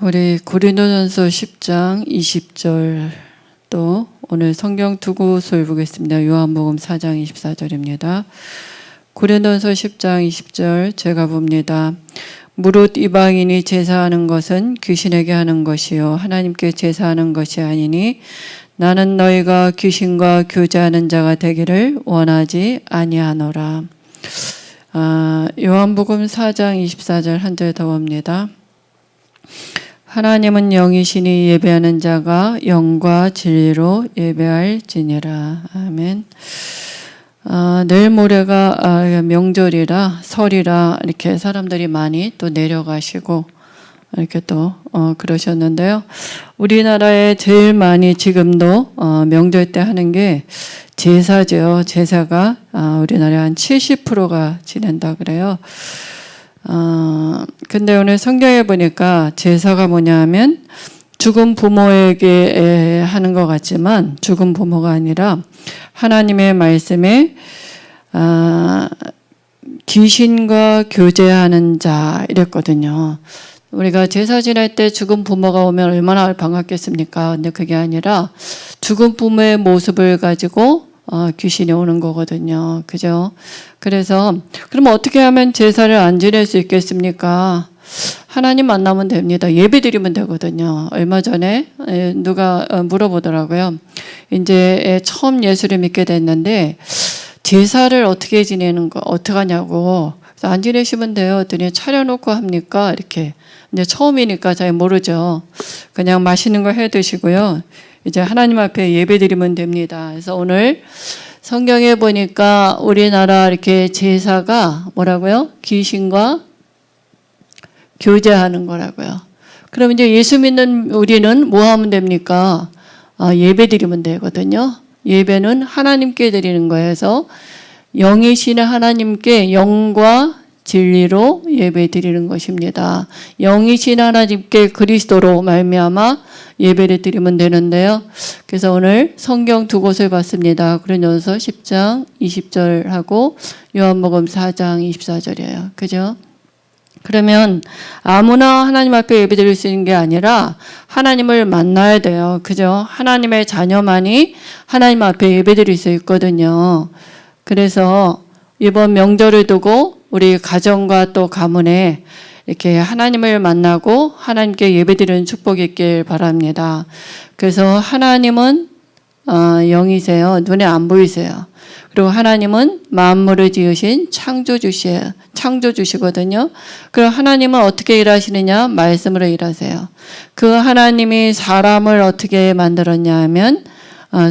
우리 고린도전서 10장 20절 또 오늘 성경 두 곳을 보겠습니다. 요한복음 4장 24절입니다. 고린도전서 10장 20절 제가 봅니다. 무릇 이방인이 제사하는 것은 귀신에게 하는 것이요 하나님께 제사하는 것이 아니니 나는 너희가 귀신과 교제하는 자가 되기를 원하지 아니하노라. 요한복음 4장 24절 한 절 더 봅니다. 하나님은 영이시니 예배하는 자가 영과 진리로 예배할지니라. 아멘. 내일 모레가 명절이라 설이라 이렇게 사람들이 많이 또 내려가시고 이렇게 또 그러셨는데요. 우리나라에 제일 많이 지금도 명절 때 하는 게 제사죠. 제사가 우리나라에 한 70%가 지낸다 그래요. 근데 오늘 성경에 보니까 제사가 뭐냐 하면 죽은 부모에게 하는 것 같지만 죽은 부모가 아니라 하나님의 말씀에 귀신과 교제하는 자 이랬거든요. 우리가 제사 지낼 때 죽은 부모가 오면 얼마나 반갑겠습니까? 근데 그게 아니라 죽은 부모의 모습을 가지고 귀신이 오는 거거든요. 그죠? 그래서 그럼 어떻게 하면 제사를 안 지낼 수 있겠습니까? 하나님 만나면 됩니다. 예배 드리면 되거든요. 얼마 전에 누가 물어보더라고요. 이제 처음 예수를 믿게 됐는데 제사를 어떻게 지내는 거 어떻게 하냐고. 그래서 안 지내시면 돼요. 그랬더니 차려놓고 합니까? 이렇게. 이제 처음이니까 잘 모르죠. 그냥 맛있는 거 해 드시고요. 이제 하나님 앞에 예배 드리면 됩니다. 그래서 오늘 성경에 보니까 우리나라 이렇게 제사가 뭐라고요? 귀신과 교제하는 거라고요. 그럼 이제 예수 믿는 우리는 뭐 하면 됩니까? 예배 드리면 되거든요. 예배는 하나님께 드리는 거예요. 그래서 영이신 하나님께 영과 진리로 예배 드리는 것입니다. 영이신 하나님께 그리스도로 말미암아 예배를 드리면 되는데요. 그래서 오늘 성경 두 곳을 봤습니다. 고린도전서 10장 20절하고 요한복음 4장 24절이에요. 그죠? 그러면 아무나 하나님 앞에 예배 드릴 수 있는 게 아니라 하나님을 만나야 돼요. 그죠? 하나님의 자녀만이 하나님 앞에 예배 드릴 수 있거든요. 그래서 이번 명절을 두고 우리 가정과 또 가문에 이렇게 하나님을 만나고 하나님께 예배드리는 축복이 있길 바랍니다. 그래서 하나님은 영이세요. 눈에 안 보이세요. 그리고 하나님은 만물을 지으신 창조주시거든요. 그럼 하나님은 어떻게 일하시느냐? 말씀으로 일하세요. 그 하나님이 사람을 어떻게 만들었냐 하면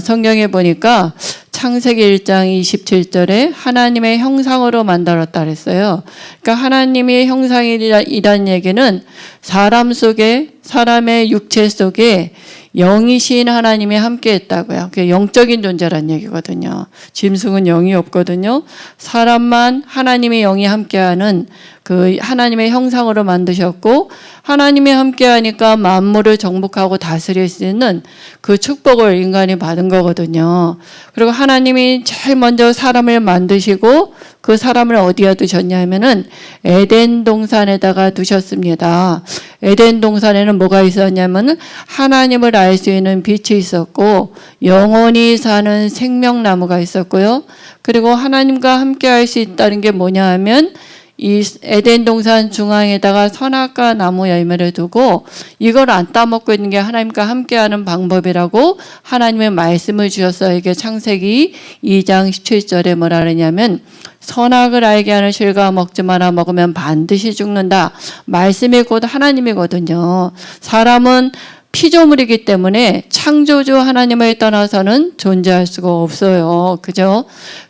성경에 보니까 창세기 1장 27절에 하나님의 형상으로 만들었다 그랬어요. 그러니까 하나님의 형상이라는 얘기는 사람 속에 사람의 육체 속에 영이신 하나님이 함께 했다고요. 그게 영적인 존재라는 얘기거든요. 짐승은 영이 없거든요. 사람만 하나님의 영이 함께하는 그 하나님의 형상으로 만드셨고 하나님이 함께하니까 만물을 정복하고 다스릴 수 있는 그 축복을 인간이 받은 거거든요. 그리고 하나님이 제일 먼저 사람을 만드시고 그 사람을 어디에 두셨냐면은 에덴 동산에다가 두셨습니다. 에덴 동산에는 뭐가 있었냐면은 하나님을 알 수 있는 빛이 있었고 영원히 사는 생명나무가 있었고요. 그리고 하나님과 함께 할 수 있다는 게 뭐냐 하면 이 에덴 동산 중앙에다가 선악과 나무 열매를 두고 이걸 안 따먹고 있는 게 하나님과 함께하는 방법이라고 하나님의 말씀을 주셨어요. 이게 창세기 2장 17절에 뭐라 그러냐면 선악을 알게 하는 실과 먹지 마라. 먹으면 반드시 죽는다. 말씀이 곧 하나님이거든요. 사람은 피조물이기 때문에 창조주 하나님을 떠나서는 존재할 수가 없어요. 그죠?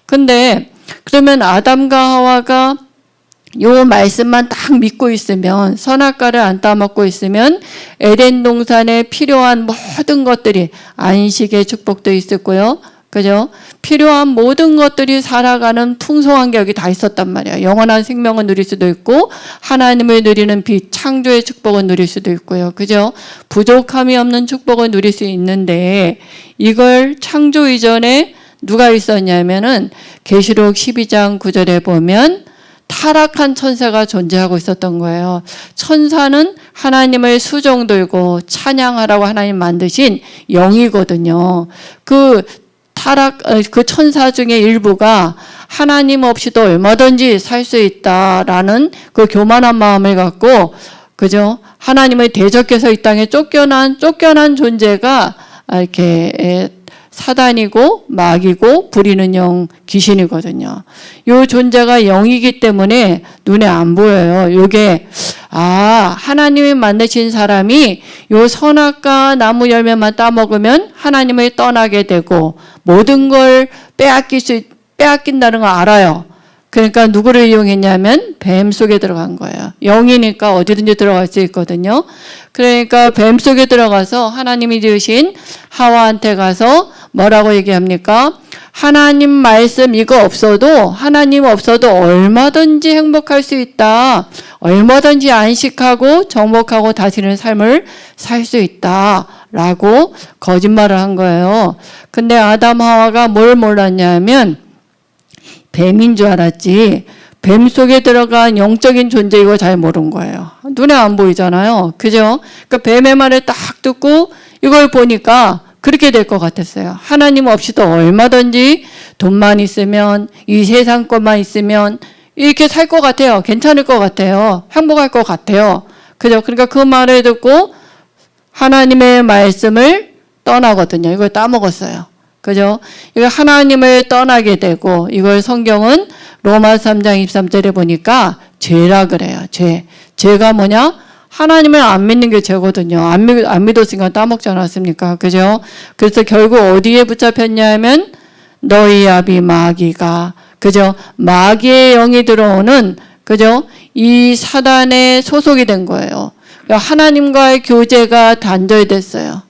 근데 그러면 아담과 하와가 요 말씀만 딱 믿고 있으면 선악과를 안 따먹고 있으면 에덴 동산에 필요한 모든 것들이 안식의 축복도 있었고요. 그죠? 필요한 모든 것들이 살아가는 풍성한 게 여기 다 있었단 말이에요. 영원한 생명을 누릴 수도 있고 하나님을 누리는 빛, 창조의 축복을 누릴 수도 있고요. 그죠? 부족함이 없는 축복을 누릴 수 있는데 이걸 창조 이전에 누가 있었냐면은 계시록 12장 9절에 보면 타락한 천사가 존재하고 있었던 거예요. 천사는 하나님의 수종들고 찬양하라고 하나님 만드신 영이거든요. 그 천사 중에 일부가 하나님 없이도 얼마든지 살 수 있다라는 그 교만한 마음을 갖고, 그죠? 하나님의 대적해서 이 땅에 쫓겨난 존재가 이렇게 사단이고 마귀고 부리는 영 귀신이거든요. 요 존재가 영이기 때문에 눈에 안 보여요. 요게 하나님이 만드신 사람이 요 선악과 나무 열매만 따먹으면 하나님을 떠나게 되고 모든 걸 빼앗긴다는 걸 알아요. 그러니까 누구를 이용했냐면 뱀 속에 들어간 거예요. 영이니까 어디든지 들어갈 수 있거든요. 그러니까 뱀 속에 들어가서 하나님이 지으신 하와한테 가서 뭐라고 얘기합니까? 하나님 말씀 이거 없어도, 하나님 없어도 얼마든지 행복할 수 있다. 얼마든지 안식하고 정복하고 다스리는 삶을 살 수 있다. 라고 거짓말을 한 거예요. 근데 아담 하와가 뭘 몰랐냐면 뱀인 줄 알았지, 뱀 속에 들어간 영적인 존재 이거 잘 모른 거예요. 눈에 안 보이잖아요. 그죠? 그러니까 뱀의 말을 딱 듣고 이걸 보니까 그렇게 될 것 같았어요. 하나님 없이도 얼마든지 돈만 있으면, 이 세상 것만 있으면 이렇게 살 것 같아요. 괜찮을 것 같아요. 행복할 것 같아요. 그죠? 그러니까 그 말을 듣고 하나님의 말씀을 떠나거든요. 이걸 따먹었어요. 그죠? 이거 하나님을 떠나게 되고, 이걸 성경은 로마 3장 23절에 보니까 죄라 그래요. 죄가 뭐냐? 하나님을 안 믿는 게 죄거든요. 안 믿었으니까 따먹지 않았습니까? 그죠? 그래서 결국 어디에 붙잡혔냐면 너희 아비 마귀가, 그죠? 마귀의 영이 들어오는, 그죠? 이 사단의 소속이 된 거예요. 하나님과의 교제가 단절됐어요.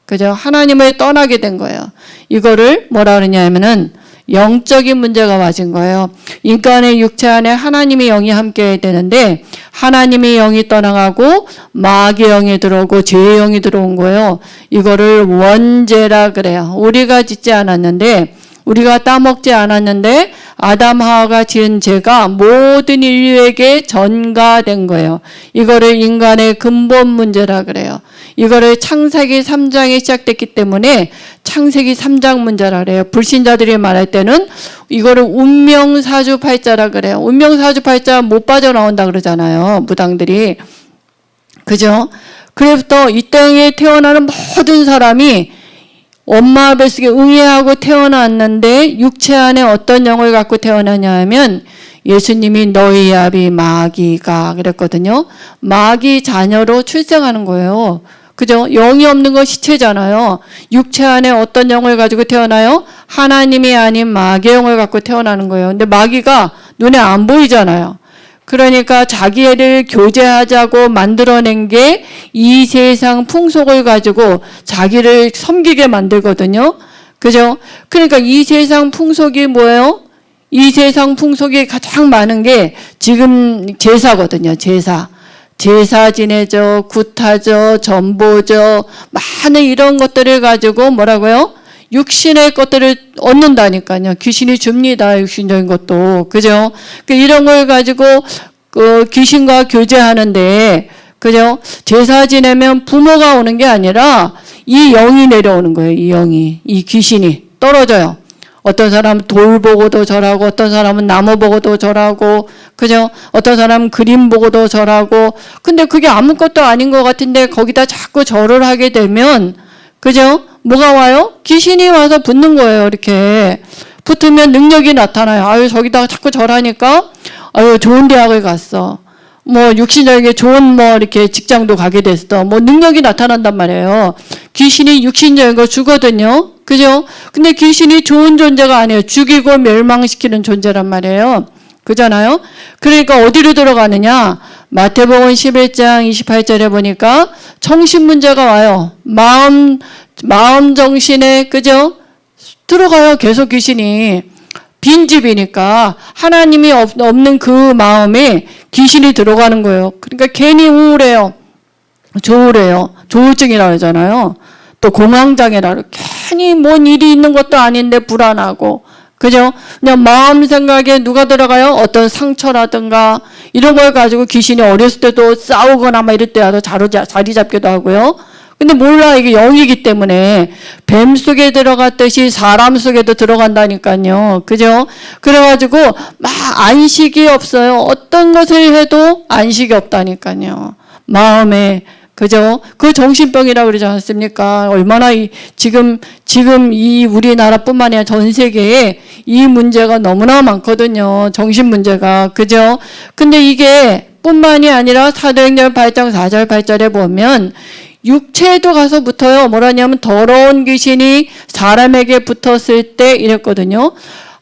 그죠? 하나님을 떠나게 된 거예요. 이거를 뭐라 그러냐면은 영적인 문제가 맞은 거예요. 인간의 육체 안에 하나님의 영이 함께 해야 되는데 하나님의 영이 떠나가고 마귀의 영이 들어오고 죄의 영이 들어온 거예요. 이거를 원죄라 그래요. 우리가 짓지 않았는데, 우리가 따먹지 않았는데 아담 하와가 지은 죄가 모든 인류에게 전가된 거예요. 이거를 인간의 근본 문제라 그래요. 이거를 창세기 3장에 시작됐기 때문에 창세기 3장 문제라 그래요. 불신자들이 말할 때는 이거를 운명사주팔자라 그래요. 운명사주팔자 못 빠져나온다 그러잖아요. 무당들이. 그죠? 그래서 이 땅에 태어나는 모든 사람이 엄마 뱃속에 응애하고 태어났는데 육체 안에 어떤 영을 갖고 태어나냐 하면 예수님이 너희 아비 마귀가 그랬거든요. 마귀 자녀로 출생하는 거예요. 그죠? 영이 없는 건 시체잖아요. 육체 안에 어떤 영을 가지고 태어나요? 하나님이 아닌 마귀의 영을 갖고 태어나는 거예요. 근데 마귀가 눈에 안 보이잖아요. 그러니까 자기를 교제하자고 만들어낸 게 이 세상 풍속을 가지고 자기를 섬기게 만들거든요. 그죠? 그러니까 이 세상 풍속이 뭐예요? 이 세상 풍속이 가장 많은 게 지금 제사거든요. 제사 지내죠. 굿하죠. 전보죠. 많은 이런 것들을 가지고 뭐라고요? 육신의 것들을 얻는다니까요. 귀신이 줍니다. 육신적인 것도. 그죠? 이런 걸 가지고 귀신과 교제하는데, 그죠? 제사 지내면 부모가 오는 게 아니라 이 영이 내려오는 거예요. 이 영이. 이 귀신이 떨어져요. 어떤 사람은 돌 보고도 절하고, 어떤 사람은 나무 보고도 절하고, 그죠? 어떤 사람은 그림 보고도 절하고. 근데 그게 아무것도 아닌 것 같은데 거기다 자꾸 절을 하게 되면, 그죠? 뭐가 와요? 귀신이 와서 붙는 거예요. 이렇게 붙으면 능력이 나타나요. 아유, 저기다가 자꾸 절하니까 아유, 좋은 대학을 갔어. 뭐 육신적인 좋은 이렇게 직장도 가게 됐어. 능력이 나타난단 말이에요. 귀신이 육신적인 거 주거든요. 그죠? 근데 귀신이 좋은 존재가 아니에요. 죽이고 멸망시키는 존재란 말이에요. 그잖아요? 그러니까 어디로 들어가느냐? 마태복음 11장 28절에 보니까 정신 문제가 와요. 마음 정신에, 그죠? 들어가요. 계속 귀신이. 빈집이니까 하나님이 없는 그 마음에 귀신이 들어가는 거예요. 그러니까 괜히 우울해요. 조울증이라고 하잖아요. 또 공황장애라, 괜히 뭔 일이 있는 것도 아닌데 불안하고, 그죠? 그냥 마음 생각에 누가 들어가요? 어떤 상처라든가 이런 걸 가지고 귀신이 어렸을 때도 싸우거나 막 이럴 때라도 자리 잡기도 하고요. 근데 몰라, 이게 영이기 때문에 뱀 속에 들어갔듯이 사람 속에도 들어간다니까요. 그죠? 그래가지고 막 안식이 없어요. 어떤 것을 해도 안식이 없다니까요. 마음에. 그죠? 그 정신병이라고 그러지 않습니까? 얼마나 지금 이 우리나라뿐만 아니라 전 세계에 이 문제가 너무나 많거든요. 정신 문제가. 그죠? 근데 이게 뿐만이 아니라 사도행전 8장 4절 8절에 보면 육체에도 가서 붙어요. 뭐라냐면 더러운 귀신이 사람에게 붙었을 때 이랬거든요.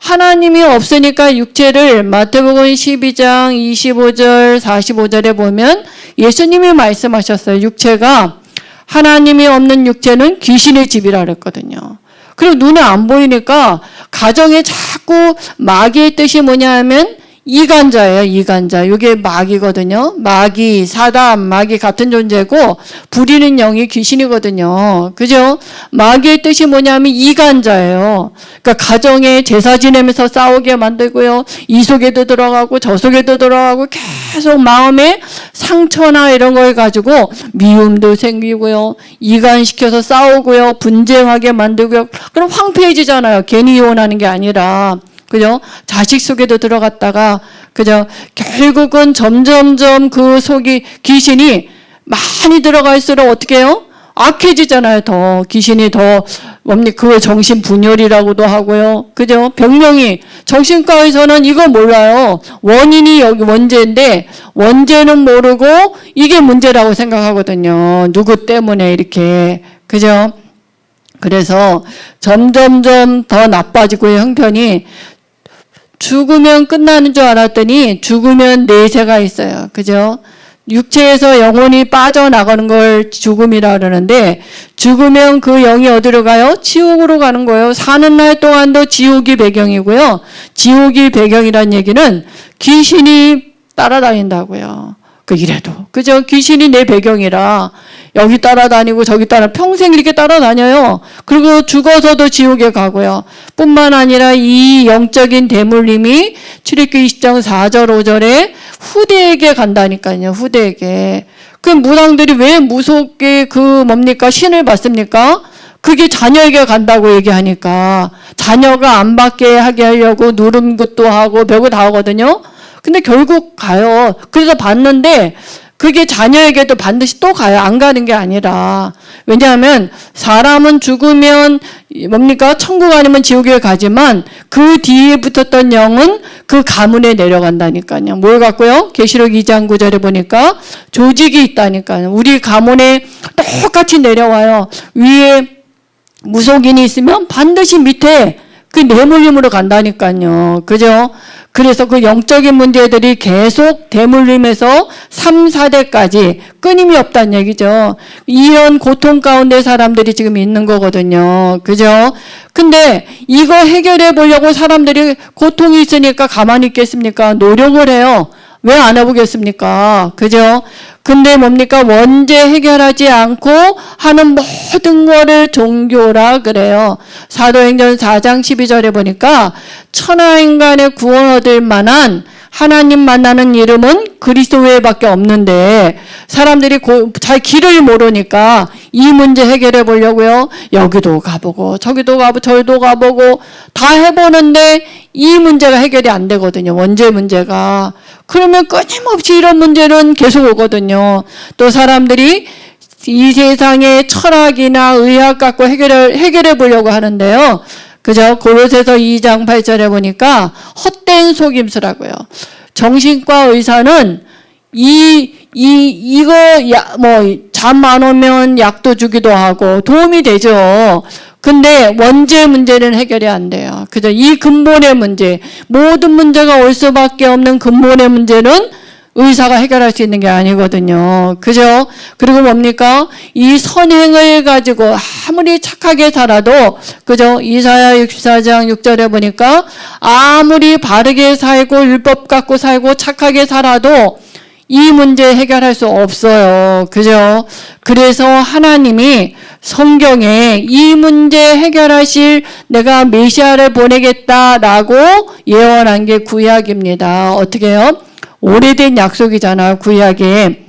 하나님이 없으니까 육체를 마태복음 12장 25절 45절에 보면 예수님이 말씀하셨어요. 육체가 하나님이 없는 육체는 귀신의 집이라 그랬거든요. 그리고 눈에 안 보이니까 가정에 자꾸 마귀의 뜻이 뭐냐 하면 이간자예요. 이간자. 이게 마귀거든요. 마귀, 사단, 마귀 같은 존재고 부리는 영이 귀신이거든요. 그죠? 마귀의 뜻이 뭐냐면 이간자예요. 그러니까 가정에 제사 지내면서 싸우게 만들고요. 이 속에도 들어가고 저 속에도 들어가고 계속 마음에 상처나 이런 걸 가지고 미움도 생기고요. 이간시켜서 싸우고요. 분쟁하게 만들고요. 그럼 황폐해지잖아요. 괜히 이혼하는 게 아니라. 그죠? 자식 속에도 들어갔다가, 그죠? 결국은 점점점 그 속이, 귀신이 많이 들어갈수록 어떻게 해요? 악해지잖아요, 더. 귀신이 더, 그걸 정신분열이라고도 하고요. 그죠? 병명이, 정신과에서는 이거 몰라요. 원인이 여기 원죄인데, 원죄는 모르고, 이게 문제라고 생각하거든요. 누구 때문에 이렇게. 그죠? 그래서 점점점 더 나빠지고 형편이 죽으면 끝나는 줄 알았더니 죽으면 내세가 있어요. 그죠? 육체에서 영혼이 빠져나가는 걸 죽음이라 그러는데 죽으면 그 영이 어디로 가요? 지옥으로 가는 거예요. 사는 날 동안도 지옥이 배경이고요. 지옥이 배경이란 얘기는 귀신이 따라다닌다고요. 이래도. 그죠? 귀신이 내 배경이라 여기 따라다니고 저기 평생 이렇게 따라다녀요. 그리고 죽어서도 지옥에 가고요. 뿐만 아니라 이 영적인 대물림이 출애굽기 20장 4절 5절에 후대에게 간다니까요. 후대에게. 그 무당들이 왜 무섭게 신을 받습니까? 그게 자녀에게 간다고 얘기하니까 자녀가 안 받게 하게 하려고 누른 것도 하고 별거 다 하거든요. 근데 결국 가요. 그래서 봤는데 그게 자녀에게도 반드시 또 가요. 안 가는 게 아니라. 왜냐하면 사람은 죽으면 천국 아니면 지옥에 가지만 그 뒤에 붙었던 영은 그 가문에 내려간다니까요. 뭘 갖고요? 계시록 2장 9절에 보니까 조직이 있다니까요. 우리 가문에 똑같이 내려와요. 위에 무속인이 있으면 반드시 밑에 그 내물림으로 간다니까요. 그죠? 그래서 그 영적인 문제들이 계속 대물림에서 3, 4대까지 끊임이 없다는 얘기죠. 이런 고통 가운데 사람들이 지금 있는 거거든요. 그죠? 근데 이거 해결해 보려고 사람들이 고통이 있으니까 가만히 있겠습니까? 노력을 해요. 왜 안 해보겠습니까? 그죠? 근데 원죄 해결하지 않고 하는 모든 거를 종교라 그래요. 사도행전 4장 12절에 보니까 천하인간의 구원 얻을 만한 하나님 만나는 이름은 그리스도 외에밖에 없는데 사람들이 잘 길을 모르니까 이 문제 해결해 보려고요. 여기도 가보고 저기도 가보고 저기도 가보고 다 해보는데 이 문제가 해결이 안 되거든요. 원죄 문제가. 그러면 끊임없이 이런 문제는 계속 오거든요. 또 사람들이 이 세상의 철학이나 의학 갖고 해결해 보려고 하는데요. 그죠? 골로새서 2장 8절에 보니까 헛된 속임수라고요. 정신과 의사는 잠 안 오면 약도 주기도 하고 도움이 되죠. 근데 원죄 문제는 해결이 안 돼요. 그죠? 이 근본의 문제, 모든 문제가 올 수밖에 없는 근본의 문제는 의사가 해결할 수 있는 게 아니거든요. 그죠? 그리고 이 선행을 가지고 아무리 착하게 살아도, 그죠? 이사야 64장 6절에 보니까 아무리 바르게 살고 율법 갖고 살고 착하게 살아도 이 문제 해결할 수 없어요. 그죠? 그래서 하나님이 성경에 이 문제 해결하실 내가 메시아를 보내겠다라고 예언한 게 구약입니다. 어떻게 해요? 오래된 약속이잖아요. 구약에.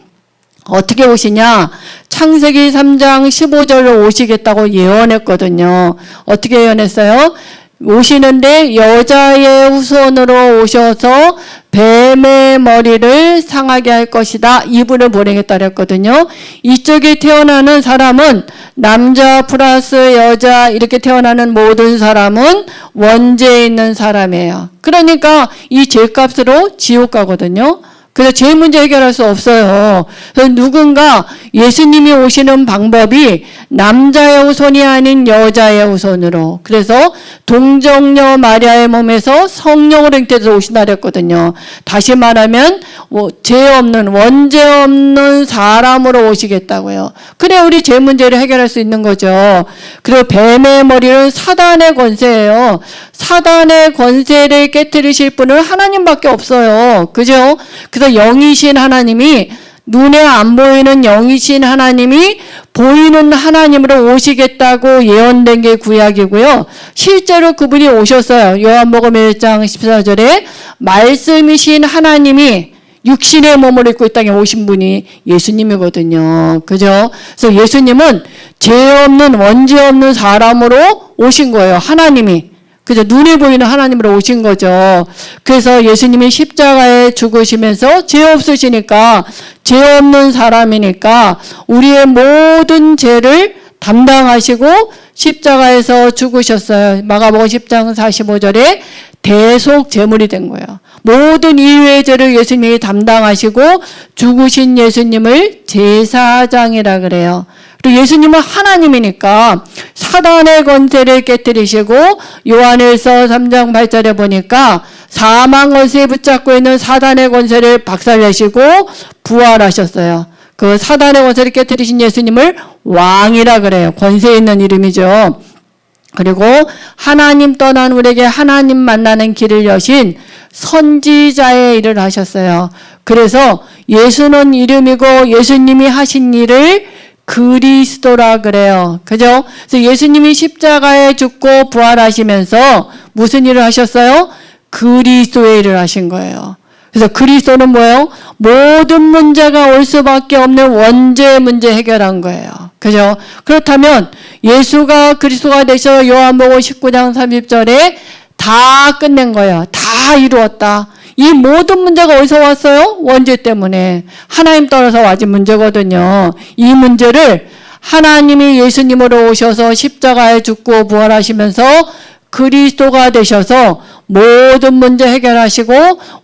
어떻게 오시냐? 창세기 3장 15절로 오시겠다고 예언했거든요. 어떻게 예언했어요? 오시는데 여자의 후손으로 오셔서 뱀의 머리를 상하게 할 것이다. 이분을 보내겠다 그랬거든요. 이쪽에 태어나는 사람은 남자 플러스 여자 이렇게 태어나는 모든 사람은 원죄에 있는 사람이에요. 그러니까 이 죄값으로 지옥 가거든요. 그래서 죄 문제 해결할 수 없어요. 그래서 누군가 예수님이 오시는 방법이 남자의 후손이 아닌 여자의 후손으로, 그래서 동정녀 마리아의 몸에서 성령으로 잉태해서 오신다 그랬거든요. 다시 말하면 죄 없는, 원죄 없는 사람으로 오시겠다고요. 그래 우리 죄 문제를 해결할 수 있는 거죠. 그리고 뱀의 머리는 사단의 권세예요. 사단의 권세를 깨뜨리실 분은 하나님밖에 없어요. 그죠? 그래서 영이신 하나님이, 눈에 안 보이는 영이신 하나님이 보이는 하나님으로 오시겠다고 예언된 게 구약이고요. 실제로 그분이 오셨어요. 요한복음 1장 14절에 말씀이신 하나님이 육신의 몸을 입고 이 땅에 오신 분이 예수님이거든요. 그죠? 그래서 예수님은 죄 없는, 원죄 없는 사람으로 오신 거예요. 하나님이. 그죠? 눈에 보이는 하나님으로 오신 거죠. 그래서 예수님이 십자가에 죽으시면서 죄 없으시니까, 죄 없는 사람이니까 우리의 모든 죄를 담당하시고 십자가에서 죽으셨어요. 마가복음 10장 45절에 대속 제물이 된 거예요. 모든 인류의 죄를 예수님이 담당하시고 죽으신 예수님을 제사장이라 그래요. 그리고 예수님은 하나님이니까 사단의 권세를 깨뜨리시고, 요한일서 3장 8절에 보니까 사망 권세에 붙잡고 있는 사단의 권세를 박살내시고 부활하셨어요. 그 사단의 권세를 깨뜨리신 예수님을 왕이라 그래요. 권세 있는 이름이죠. 그리고 하나님 떠난 우리에게 하나님 만나는 길을 여신 선지자의 일을 하셨어요. 그래서 예수는 이름이고 예수님이 하신 일을 그리스도라 그래요. 그죠? 그래서 예수님이 십자가에 죽고 부활하시면서 무슨 일을 하셨어요? 그리스도의 일을 하신 거예요. 그래서 그리스도는 뭐예요? 모든 문제가 올 수밖에 없는 원죄 문제 해결한 거예요. 그죠? 그렇다면 예수가 그리스도가 되셔 요한복음 19장 30절에 다 끝낸 거예요. 다 이루었다. 이 모든 문제가 어디서 왔어요? 원죄 때문에. 하나님 떠나서 와진 문제거든요. 이 문제를 하나님이 예수님으로 오셔서 십자가에 죽고 부활하시면서 그리스도가 되셔서 모든 문제 해결하시고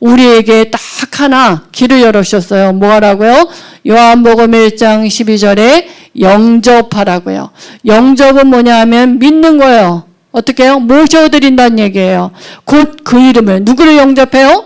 우리에게 딱 하나 길을 열어주셨어요. 뭐하라고요? 요한복음 1장 12절에 영접하라고요. 영접은 뭐냐 하면 믿는 거예요. 어떻게 해요? 모셔드린다는 얘기예요. 곧 그 이름을. 누구를 영접해요?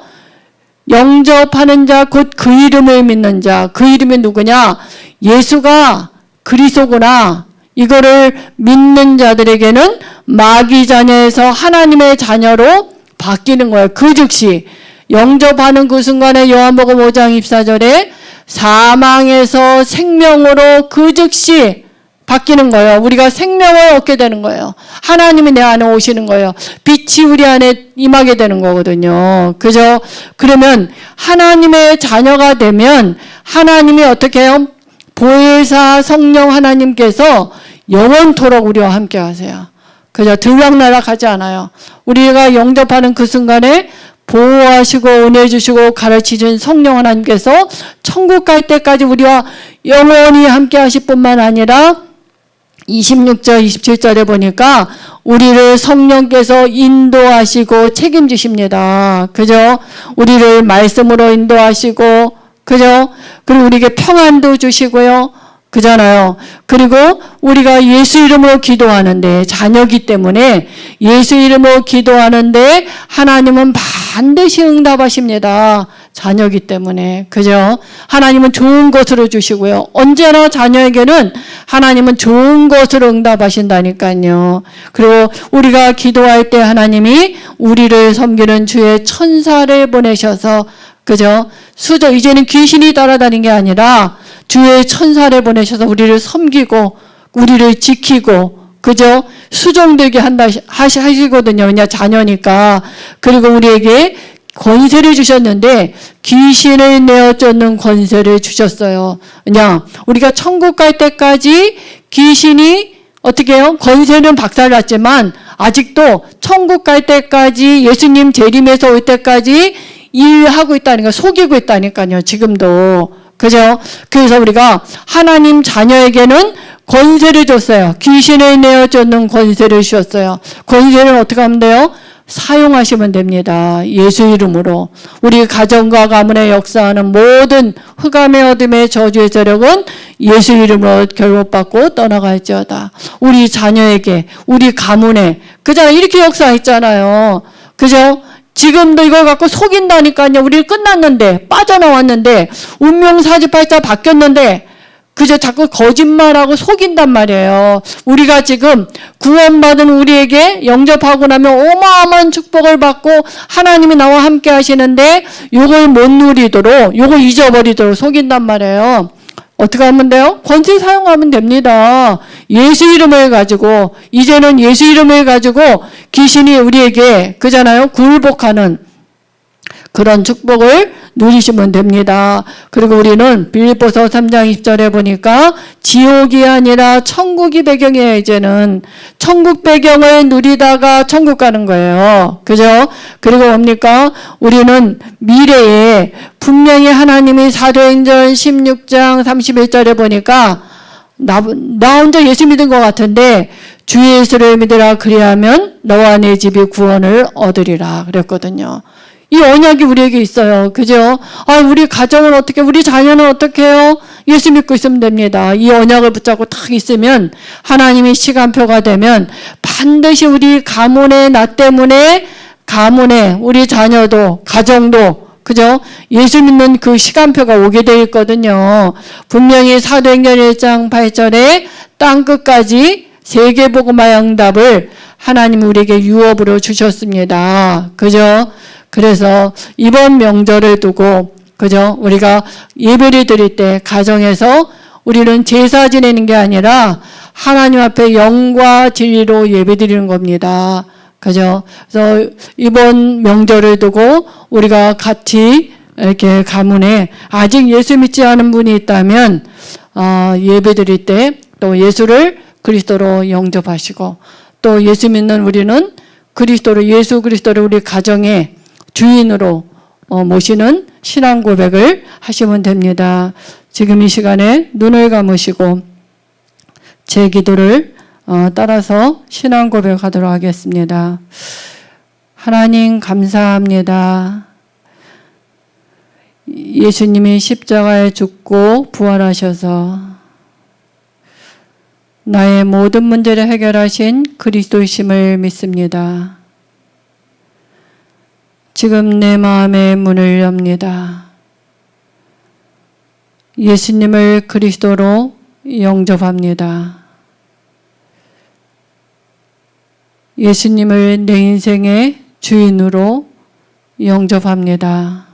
영접하는 자, 곧 그 이름을 믿는 자. 그 이름이 누구냐? 예수가 그리스도구나. 이거를 믿는 자들에게는 마귀 자녀에서 하나님의 자녀로 바뀌는 거예요. 그 즉시 영접하는 그 순간에 요한복음 5장 24절에 사망에서 생명으로 그 즉시 바뀌는 거예요. 우리가 생명을 얻게 되는 거예요. 하나님이 내 안에 오시는 거예요. 빛이 우리 안에 임하게 되는 거거든요. 그죠? 그러면 하나님의 자녀가 되면 하나님이 어떻게 해요? 보혜사 성령 하나님께서 영원토록 우리와 함께 하세요. 그죠? 들락날락 하지 않아요. 우리가 영접하는 그 순간에 보호하시고 은혜 주시고 가르치신 성령 하나님께서 천국 갈 때까지 우리와 영원히 함께 하실 뿐만 아니라 26절, 27절에 보니까 우리를 성령께서 인도하시고 책임지십니다. 그죠? 우리를 말씀으로 인도하시고, 그죠? 그리고 우리에게 평안도 주시고요. 그잖아요. 그리고 우리가 예수 이름으로 기도하는데, 자녀기 때문에 예수 이름으로 기도하는데 하나님은 반드시 응답하십니다. 자녀이기 때문에. 그죠? 하나님은 좋은 것으로 주시고요. 언제나 자녀에게는 하나님은 좋은 것으로 응답하신다니까요. 그리고 우리가 기도할 때 하나님이 우리를 섬기는 주의 천사를 보내셔서, 그죠? 이제는 귀신이 따라다니는 게 아니라 주의 천사를 보내셔서 우리를 섬기고 우리를 지키고, 그죠? 수종되게 하시거든요. 왜냐, 자녀니까. 그리고 우리에게 권세를 주셨는데 귀신을 내어 쫓는 권세를 주셨어요. 그냥 우리가 천국 갈 때까지 귀신이 어떻게 해요? 권세는 박살났지만 아직도 천국 갈 때까지 예수님 재림에서 올 때까지 일하고 있다니까, 속이고 있다니까요. 지금도. 그죠? 그래서 우리가 하나님 자녀에게는 권세를 줬어요. 귀신을 내어 쫓는 권세를 주셨어요. 권세를 어떻게 하면 돼요? 사용하시면 됩니다. 예수 이름으로. 우리 가정과 가문에 역사하는 모든 흑암의 어둠의 저주의 세력은 예수 이름으로 결박받고 떠나갈지어다. 우리 자녀에게, 우리 가문에, 그잖아요. 이렇게 역사했잖아요. 그죠? 지금도 이걸 갖고 속인다니까요. 우리 끝났는데, 빠져나왔는데, 운명사주팔자 바뀌었는데, 그저 자꾸 거짓말하고 속인단 말이에요. 우리가 지금 구원받은 우리에게 영접하고 나면 어마어마한 축복을 받고 하나님이 나와 함께 하시는데 요걸 못 누리도록, 요걸 잊어버리도록 속인단 말이에요. 어떻게 하면 돼요? 권세 사용하면 됩니다. 예수 이름을 가지고, 이제는 예수 이름을 가지고 귀신이 우리에게, 그잖아요, 굴복하는 그런 축복을 누리시면 됩니다. 그리고 우리는 빌립보서 3장 20절에 보니까 지옥이 아니라 천국이 배경이에요. 이제는 천국 배경을 누리다가 천국 가는 거예요. 그죠? 그리고 뭡니까? 우리는 미래에 분명히 하나님이 사도행전 16장 31절에 보니까 나 혼자 예수 믿은 것 같은데 주 예수를 믿으라, 그리하면 너와 내 집이 구원을 얻으리라 그랬거든요. 이 언약이 우리에게 있어요. 그죠? 우리 가정은 어떻게, 우리 자녀는 어떻게 해요? 예수 믿고 있으면 됩니다. 이 언약을 붙잡고 딱 있으면 하나님이 시간표가 되면 반드시 우리 가문의 나 때문에 가문에 우리 자녀도, 가정도, 그죠? 예수 믿는 그 시간표가 오게 되어 있거든요. 분명히 사도행전 1장 8절에 땅 끝까지 세계복음화 응답을 하나님 우리에게 유업으로 주셨습니다. 그죠? 그래서 이번 명절을 두고, 그죠? 우리가 예배를 드릴 때 가정에서 우리는 제사 지내는 게 아니라 하나님 앞에 영과 진리로 예배 드리는 겁니다. 그죠? 그래서 이번 명절을 두고 우리가 같이 이렇게 가문에 아직 예수 믿지 않은 분이 있다면 예배 드릴 때 또 예수를 그리스도로 영접하시고, 또 예수 믿는 우리는 그리스도로, 예수 그리스도를 우리 가정에 주인으로 모시는 신앙 고백을 하시면 됩니다. 지금 이 시간에 눈을 감으시고 제 기도를 따라서 신앙 고백하도록 하겠습니다. 하나님 감사합니다. 예수님이 십자가에 죽고 부활하셔서 나의 모든 문제를 해결하신 그리스도이심을 믿습니다. 지금 내 마음의 문을 엽니다. 예수님을 그리스도로 영접합니다. 예수님을 내 인생의 주인으로 영접합니다.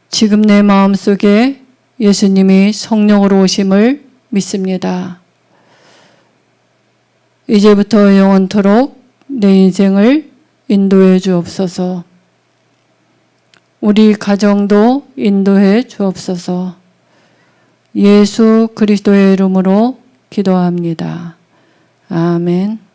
지금 내 마음속에 예수님이 성령으로 오심을 믿습니다. 이제부터 영원토록 내 인생을 인도해 주옵소서. 우리 가정도 인도해 주옵소서. 예수 그리스도의 이름으로 기도합니다. 아멘.